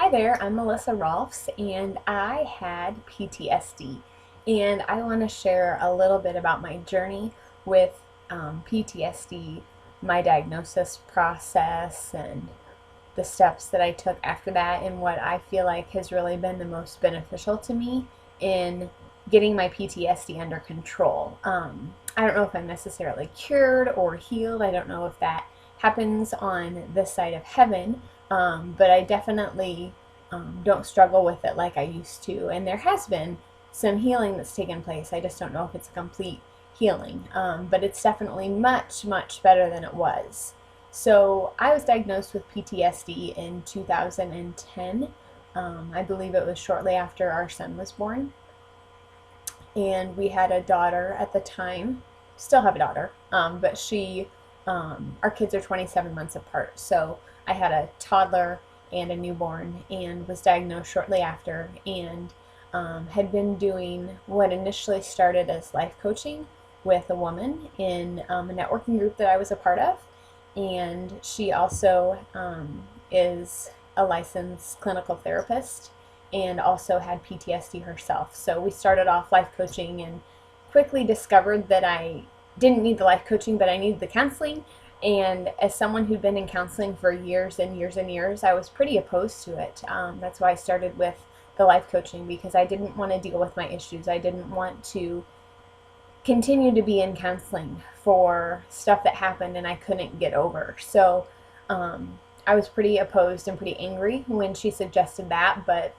Hi there, I'm Melissa Rolfs, and I had PTSD. And I want to share a little bit about my journey with PTSD, my diagnosis process, and the steps that I took after that, and what I feel like has really been the most beneficial to me in getting my PTSD under control. I don't know if I'm necessarily cured or healed. I don't know if that happens on this side of heaven, but I definitely don't struggle with it like I used to. And there has been some healing that's taken place. I just don't know if it's a complete healing, but it's definitely much, much better than it was. So I was diagnosed with PTSD in 2010. I believe it was shortly after our son was born. And we had a daughter at the time, still have a daughter, but our kids are 27 months apart. So I had a toddler and a newborn and was diagnosed shortly after, and had been doing what initially started as life coaching with a woman in a networking group that I was a part of. And she also is a licensed clinical therapist and also had PTSD herself. So we started off life coaching and quickly discovered that I didn't need the life coaching, but I needed the counseling. And as someone who'd been in counseling for years and years and years, I was pretty opposed to it. That's why I started with the life coaching, because I didn't want to deal with my issues. I didn't want to continue to be in counseling for stuff that happened and I couldn't get over. So I was pretty opposed and pretty angry when she suggested that, but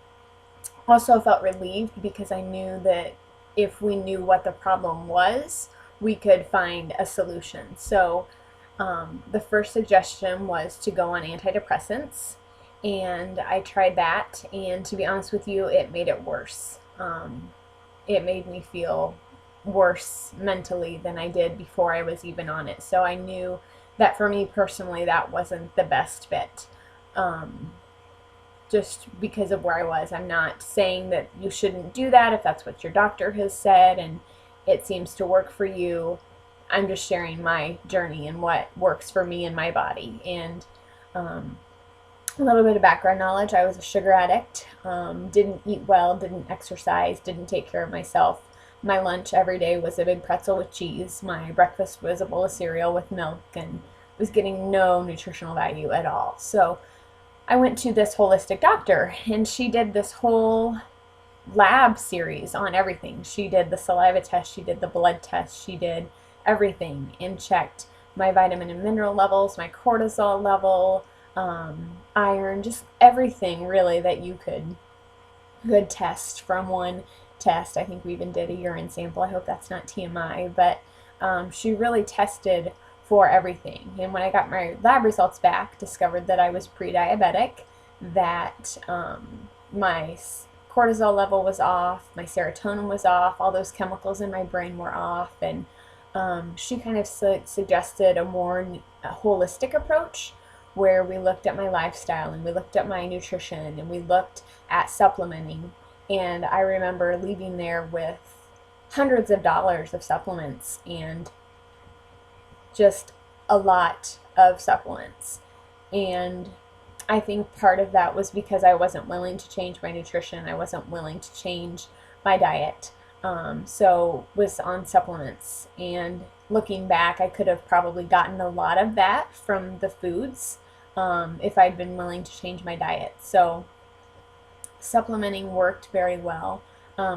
also felt relieved because I knew that if we knew what the problem was, we could find a solution. So the first suggestion was to go on antidepressants, and I tried that, and to be honest with you, it made it worse. It made me feel worse mentally than I did before I was even on it. So I knew that for me personally, that wasn't the best fit. Just because of where I was. I'm not saying that you shouldn't do that if that's what your doctor has said and it seems to work for you. I'm just sharing my journey and what works for me and my body. And a little bit of background knowledge: I was a sugar addict, didn't eat well, didn't exercise, didn't take care of myself. My lunch every day was a big pretzel with cheese. My breakfast was a bowl of cereal with milk, and was getting no nutritional value at all. So I went to this holistic doctor, and she did this whole lab series on everything. She did the saliva test, she did the blood test, she did everything, and checked my vitamin and mineral levels, my cortisol level, iron, just everything really that you could test from one test. I think we even did a urine sample. I hope that's not TMI, but she really tested for everything. And when I got my lab results back, discovered that I was pre-diabetic, that my cortisol level was off, my serotonin was off, all those chemicals in my brain were off, and she kind of suggested a more holistic approach where we looked at my lifestyle and we looked at my nutrition and we looked at supplementing. And I remember leaving there with hundreds of dollars of supplements and just a lot of supplements. And I think part of that was because I wasn't willing to change my nutrition. I wasn't willing to change my diet. So was on supplements. And looking back, I could have probably gotten a lot of that from the foods if I'd been willing to change my diet. So supplementing worked very well.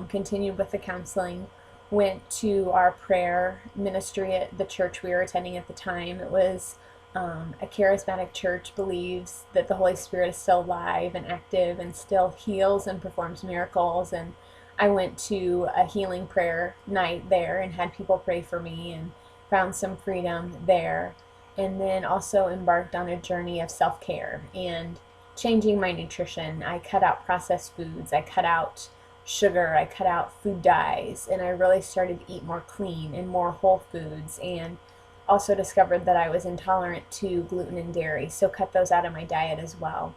Continued with the counseling. Went to our prayer ministry at the church we were attending at the time. It was a charismatic church, believes that the Holy Spirit is still alive and active and still heals and performs miracles. And I went to a healing prayer night there and had people pray for me and found some freedom there. And then also embarked on a journey of self-care and changing my nutrition. I cut out processed foods. I cut out sugar, I cut out food dyes, and I really started to eat more clean and more whole foods, and also discovered that I was intolerant to gluten and dairy, so cut those out of my diet as well,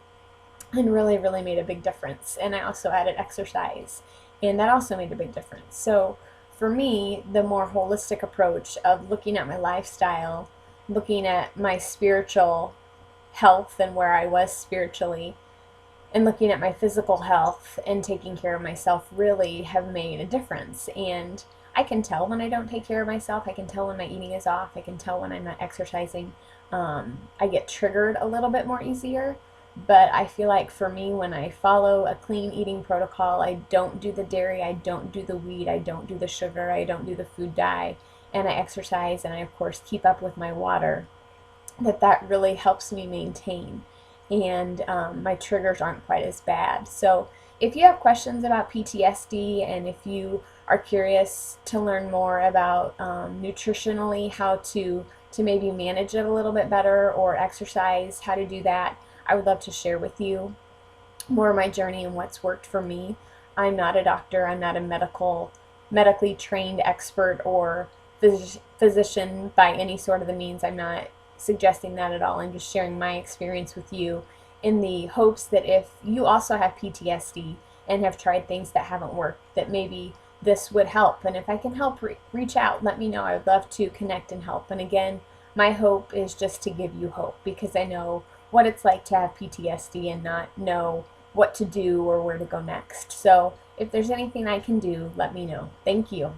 and really, really made a big difference. And I also added exercise, and that also made a big difference. So for me, the more holistic approach of looking at my lifestyle, looking at my spiritual health and where I was spiritually, and looking at my physical health and taking care of myself really have made a difference. And I can tell when I don't take care of myself. I can tell when my eating is off. I can tell when I'm not exercising. I get triggered a little bit more easier. But I feel like for me, when I follow a clean eating protocol, I don't do the dairy, I don't do the wheat, I don't do the sugar, I don't do the food dye, and I exercise, and I, of course, keep up with my water, that really helps me maintain. And my triggers aren't quite as bad. So if you have questions about PTSD, and if you are curious to learn more about nutritionally how to maybe manage it a little bit better, or exercise, how to do that, I would love to share with you more of my journey and what's worked for me. I'm not a doctor. I'm not a medically trained expert or physician by any sort of the means. I'm not suggesting that at all. I'm just sharing my experience with you in the hopes that if you also have PTSD and have tried things that haven't worked, that maybe this would help. And if I can help, reach out, let me know. I would love to connect and help. And again, my hope is just to give you hope, because I know what it's like to have PTSD and not know what to do or where to go next. So if there's anything I can do, let me know. Thank you.